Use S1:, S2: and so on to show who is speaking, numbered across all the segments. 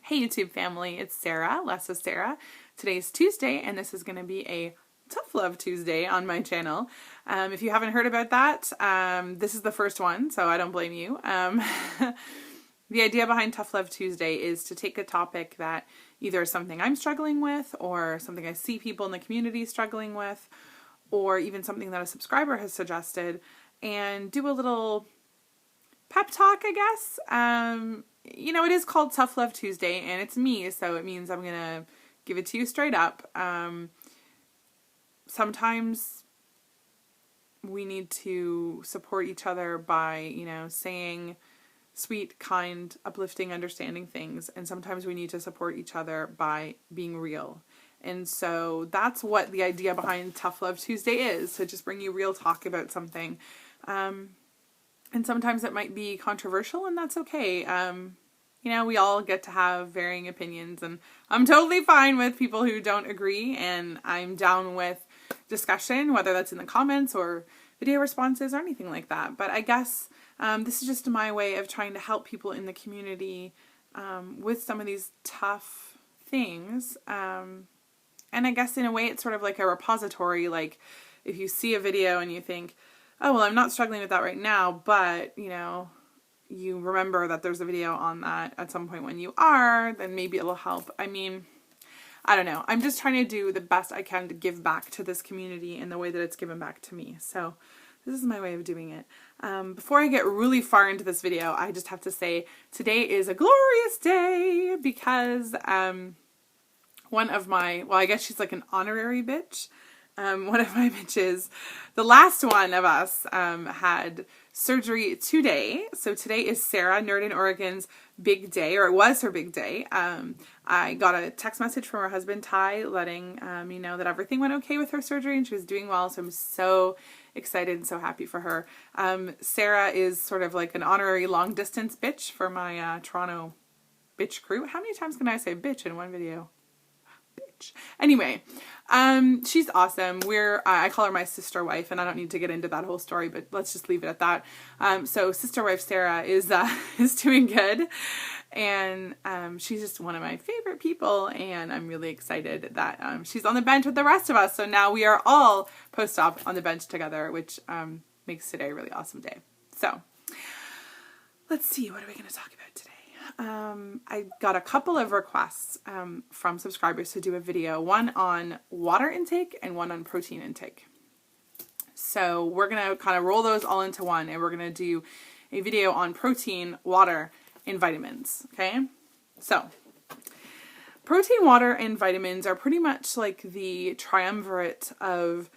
S1: Hey YouTube family, it's Sarah, LessOfSarah. Today's Tuesday, and this is going to be a Tough Love Tuesday on my channel. If you haven't heard about that, this is the first one, so I don't blame you. The idea behind Tough Love Tuesday is to take a topic that either is something I'm struggling with, or something I see people in the community struggling with, or even something that a subscriber has suggested, and do a little pep talk, I guess. You know, it is called Tough Love Tuesday, and it's me, so it means I'm gonna give it to you straight up. Sometimes we need to support each other by, you know, saying sweet, kind, uplifting, understanding things, and sometimes we need to support each other by being real. And so that's what the idea behind Tough Love Tuesday is, to just bring you real talk about something. And sometimes it might be controversial, and that's okay. You know, we all get to have varying opinions, and I'm totally fine with people who don't agree, and I'm down with discussion, whether that's in the comments or video responses or anything like that. But I guess this is just my way of trying to help people in the community with some of these tough things. And I guess in a way it's sort of like a repository. Like if you see a video and you think, oh, well, I'm not struggling with that right now, but, you know, you remember that there's a video on that at some point when you are, then maybe it'll help. I mean, I don't know. I'm just trying to do the best I can to give back to this community in the way that it's given back to me. So this is my way of doing it. Before I get really far into this video, I just have to say today is a glorious day because one of my, well, I guess she's like an honorary bitch. One of my bitches, the last one of us, had surgery today. So today is Sarah, Nerd in Oregon's big day, or it was her big day. I got a text message from her husband, Ty, letting me know that everything went okay with her surgery and she was doing well. So I'm so excited and so happy for her. Sarah is sort of like an honorary long distance bitch for my Toronto bitch crew. How many times can I say bitch in one video? Anyway, she's awesome. I call her my sister wife, and I don't need to get into that whole story, but let's just leave it at that. So sister wife Sarah is doing good, and she's just one of my favorite people, and I'm really excited that she's on the bench with the rest of us. So now we are all post-op on the bench together, which makes today a really awesome day. So let's see, what are we going to talk about today? I got a couple of requests from subscribers to do a video, one on water intake and one on protein intake. So we're going to kind of roll those all into one, and we're going to do a video on protein, water, and vitamins. Okay? So protein, water, and vitamins are pretty much like the triumvirate of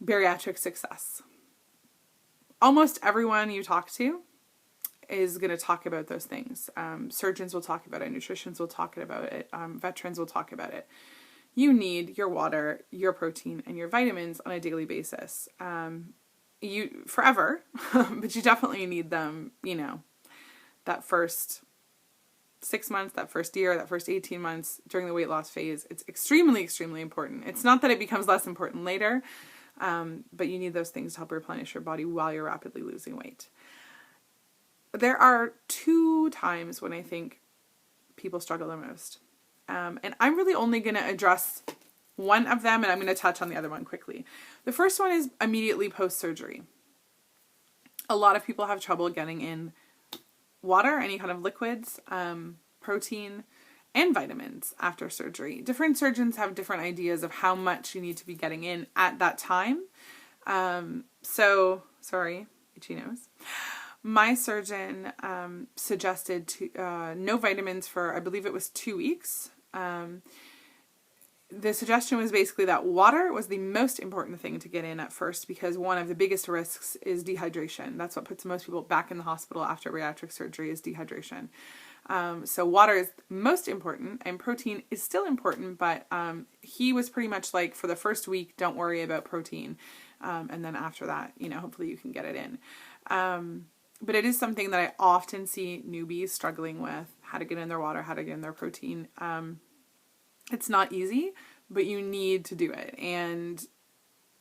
S1: bariatric success. Almost everyone you talk to is going to talk about those things. Surgeons will talk about it. Nutritionists will talk about it. Veterans will talk about it. You need your water, your protein, and your vitamins on a daily basis. You forever, but you definitely need them, you know, that first 6 months, that first year, that first 18 months during the weight loss phase. It's extremely, extremely important. It's not that it becomes less important later, but you need those things to help replenish your body while you're rapidly losing weight. There are two times when I think people struggle the most. And I'm really only going to address one of them, and I'm going to touch on the other one quickly. The first one is immediately post-surgery. A lot of people have trouble getting in water, any kind of liquids, protein, and vitamins after surgery. Different surgeons have different ideas of how much you need to be getting in at that time. Sorry, itchy nose. My surgeon suggested no vitamins for, I believe it was 2 weeks. The suggestion was basically that water was the most important thing to get in at first, because one of the biggest risks is dehydration. That's what puts most people back in the hospital after bariatric surgery, is dehydration. So water is most important, and protein is still important, but he was pretty much like, for the first week, don't worry about protein. And then after that, you know, hopefully you can get it in. But it is something that I often see newbies struggling with, how to get in their water, how to get in their protein. It's not easy, but you need to do it. And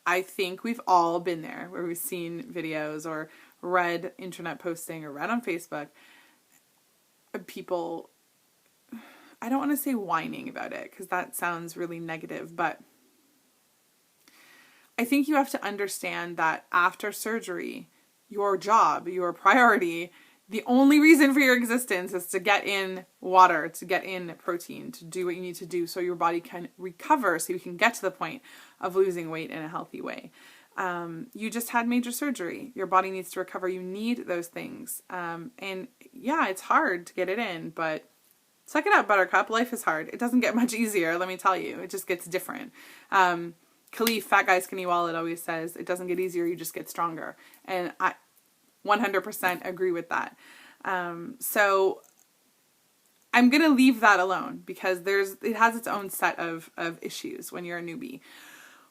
S1: I think we've all been there, where we've seen videos or read internet posting or read on Facebook, people I don't want to say whining about it because that sounds really negative, but I think you have to understand that after surgery, your job, your priority, the only reason for your existence is to get in water, to get in protein, to do what you need to do so your body can recover, so you can get to the point of losing weight in a healthy way. You just had major surgery. Your body needs to recover. You need those things. And yeah, it's hard to get it in, but suck it up, Buttercup. Life is hard. It doesn't get much easier, let me tell you. It just gets different. Khalif, Fat Guy Skinny Wallet, always says, it doesn't get easier, you just get stronger. And I 100% agree with that. So I'm going to leave that alone because it has its own set of issues when you're a newbie.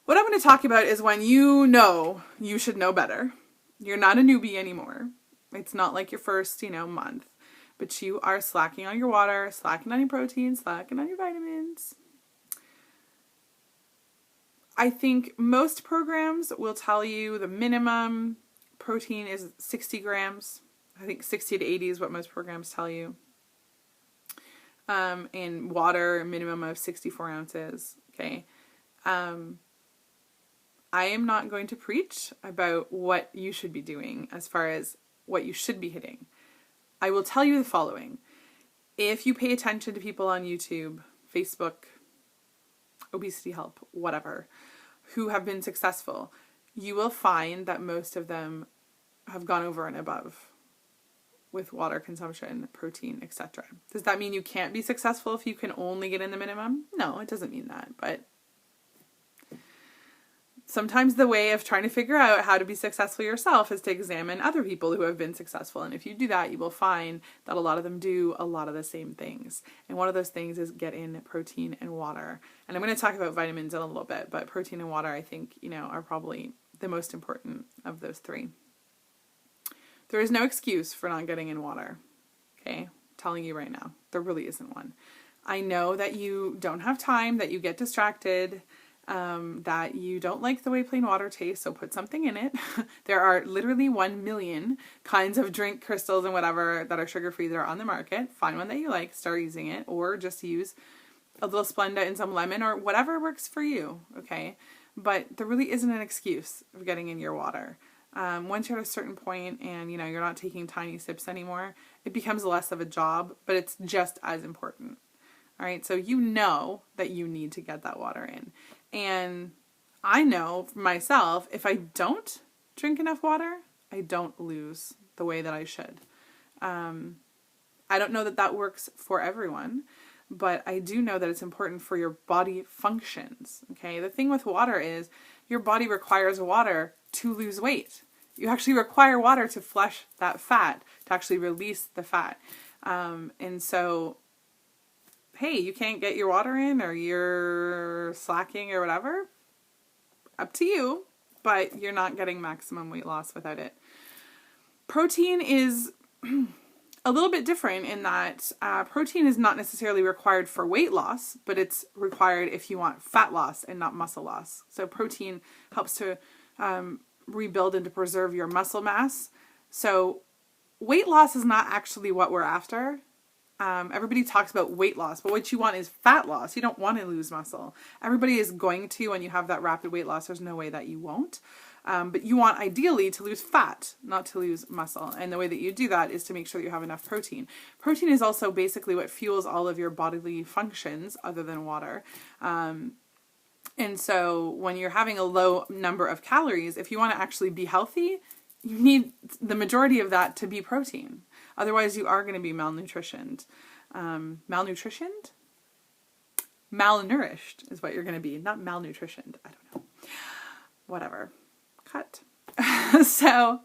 S1: What I'm going to talk about is when you know you should know better. You're not a newbie anymore. It's not like your first, month. But you are slacking on your water, slacking on your protein, slacking on your vitamins. I think most programs will tell you the minimum protein is 60 grams. I think 60 to 80 is what most programs tell you. And water, a minimum of 64 ounces. Okay. I am not going to preach about what you should be doing as far as what you should be hitting. I will tell you the following. If you pay attention to people on YouTube, Facebook, Obesity Help, whatever, who have been successful, you will find that most of them have gone over and above with water consumption, protein, etc. Does that mean you can't be successful if you can only get in the minimum? No, it doesn't mean that, but sometimes the way of trying to figure out how to be successful yourself is to examine other people who have been successful. And if you do that, you will find that a lot of them do a lot of the same things. And one of those things is get in protein and water. And I'm going to talk about vitamins in a little bit, but protein and water, I think, are probably the most important of those three. There is no excuse for not getting in water. Okay? I'm telling you right now, there really isn't one. I know that you don't have time, that you get distracted, that you don't like the way plain water tastes, so put something in it. There are literally 1 million kinds of drink crystals and whatever that are sugar-free that are on the market. Find one that you like, start using it, or just use a little Splenda and some lemon or whatever works for you, okay? But there really isn't an excuse of getting in your water. Once you're at a certain point and, you're not taking tiny sips anymore, it becomes less of a job, but it's just as important. All right, so you know that you need to get that water in. And I know for myself, if I don't drink enough water, I don't lose the way that I should. I don't know that that works for everyone, but I do know that it's important for your body functions. Okay, the thing with water is your body requires water to lose weight. You actually require water to flush that fat, to actually release the fat. And so, hey, you can't get your water in or you're slacking or whatever, up to you, but you're not getting maximum weight loss without it. Protein is a little bit different in that protein is not necessarily required for weight loss, but it's required if you want fat loss and not muscle loss. So protein helps to rebuild and to preserve your muscle mass. So weight loss is not actually what we're after. Everybody talks about weight loss, but what you want is fat loss. You don't want to lose muscle. Everybody is going to when you have that rapid weight loss. There's no way that you won't. But you want ideally to lose fat, not to lose muscle. And the way that you do that is to make sure that you have enough protein. Protein is also basically what fuels all of your bodily functions other than water. And so when you're having a low number of calories, if you want to actually be healthy, you need the majority of that to be protein. Otherwise, you are going to be malnutritioned. Malnutritioned? Malnourished is what you're going to be, not malnutritioned. I don't know. Whatever. Cut. So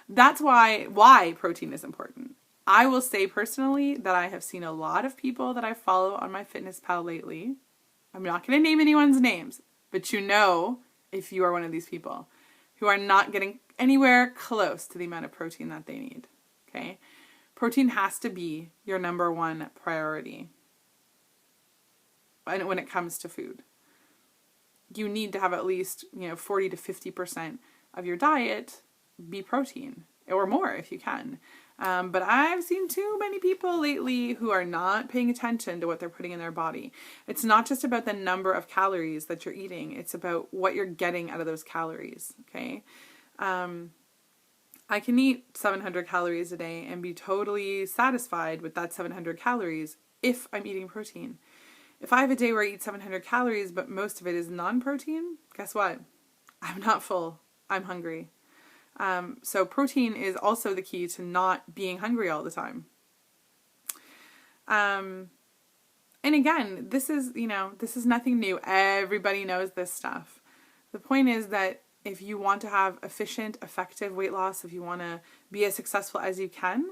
S1: that's why protein is important. I will say personally that I have seen a lot of people that I follow on MyFitnessPal lately. I'm not going to name anyone's names, but if you are one of these people who are not getting anywhere close to the amount of protein that they need. Okay? Protein has to be your number one priority when it comes to food. You need to have at least 40 to 50% of your diet be protein, or more if you can. But I've seen too many people lately who are not paying attention to what they're putting in their body. It's not just about the number of calories that you're eating. It's about what you're getting out of those calories, okay? I can eat 700 calories a day and be totally satisfied with that 700 calories if I'm eating protein. If I have a day where I eat 700 calories, but most of it is non-protein, guess what? I'm not full. I'm hungry. So protein is also the key to not being hungry all the time. And again, this is nothing new. Everybody knows this stuff. The point is that if you want to have efficient, effective weight loss, if you want to be as successful as you can't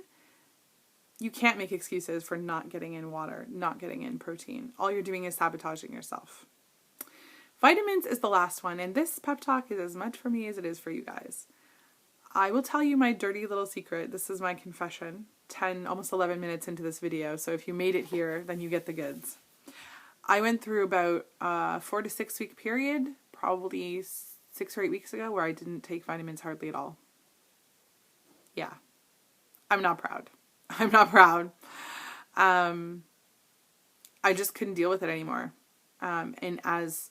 S1: make excuses for not getting in water, not getting in protein. All you're doing is sabotaging yourself. Vitamins is the last one, and this pep talk is as much for me as it is for you guys. I will tell you my dirty little secret. This is my confession, 10, almost 11 minutes into this video, so if you made it here, then you get the goods. I went through about a 4 to 6 week period, probably 6 or 8 weeks ago, where I didn't take vitamins hardly at all. Yeah. I'm not proud. I'm not proud. I just couldn't deal with it anymore. And as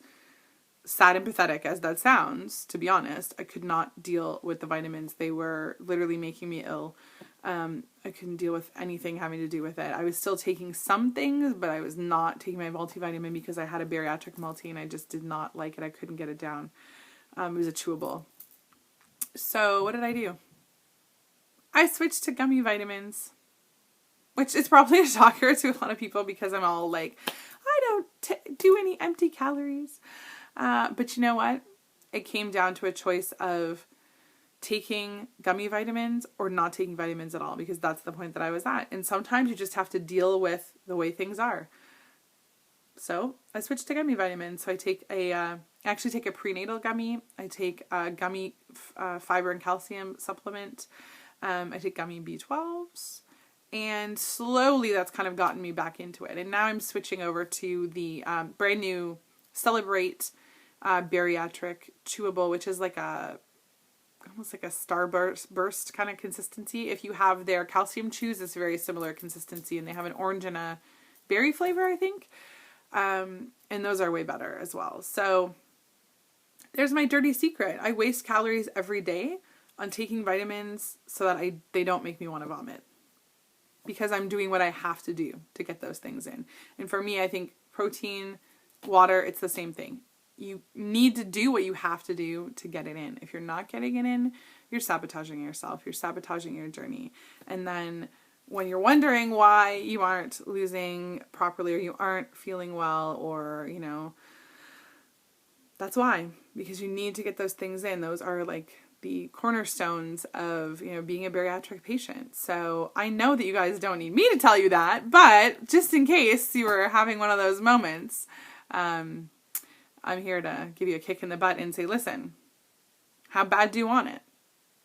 S1: sad and pathetic as that sounds, to be honest, I could not deal with the vitamins. They were literally making me ill. I couldn't deal with anything having to do with it. I was still taking some things, but I was not taking my multivitamin because I had a bariatric multi and I just did not like it. I couldn't get it down. It was a chewable. So what did I do? I switched to gummy vitamins, which is probably a shocker to a lot of people because I'm all like, I don't do any empty calories. But you know what? It came down to a choice of taking gummy vitamins or not taking vitamins at all, because that's the point that I was at. And sometimes you just have to deal with the way things are. So I switched to gummy vitamins. So I actually take a prenatal gummy. I take a gummy fiber and calcium supplement. I take gummy B12s. And slowly that's kind of gotten me back into it. And now I'm switching over to the brand new Celebrate Bariatric chewable, which is like almost like a Starburst kind of consistency. If you have their calcium chews, it's very similar consistency, and they have an orange and a berry flavor, I think. And those are way better as well. So there's my dirty secret. I waste calories every day on taking vitamins so that they don't make me want to vomit, because I'm doing what I have to do to get those things in. And for me, I think protein, water, it's the same thing. You need to do what you have to do to get it in. If you're not getting it in, you're sabotaging yourself. You're sabotaging your journey. And then when you're wondering why you aren't losing properly or you aren't feeling well, or, that's why. Because you need to get those things in. Those are like the cornerstones of, being a bariatric patient. So I know that you guys don't need me to tell you that, but just in case you were having one of those moments, I'm here to give you a kick in the butt and say, listen, how bad do you want it?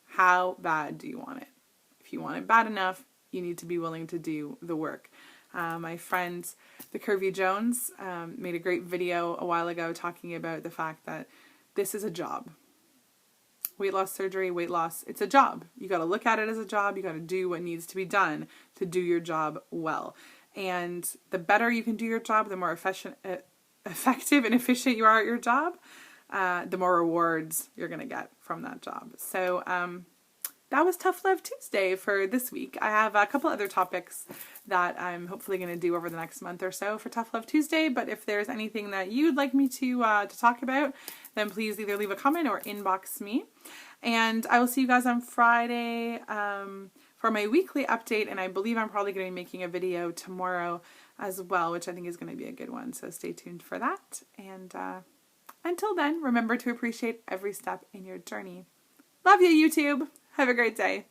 S1: How bad do you want it? If you want it bad enough, you need to be willing to do the work. My friend, the Curvy Jones, made a great video a while ago talking about the fact that this is a job. Weight loss surgery, weight loss, it's a job. You got to look at it as a job. You got to do what needs to be done to do your job well. And the better you can do your job, the more effective and efficient you are at your job, the more rewards you're going to get from that job. So that was Tough Love Tuesday for this week. I have a couple other topics that I'm hopefully going to do over the next month or so for Tough Love Tuesday, but if there's anything that you'd like me to talk about, then please either leave a comment or inbox me. And I will see you guys on Friday for my weekly update, and I believe I'm probably going to be making a video tomorrow as well, which I think is going to be a good one, so stay tuned for that. And until then, remember to appreciate every step in your journey. Love you, YouTube. Have a great day.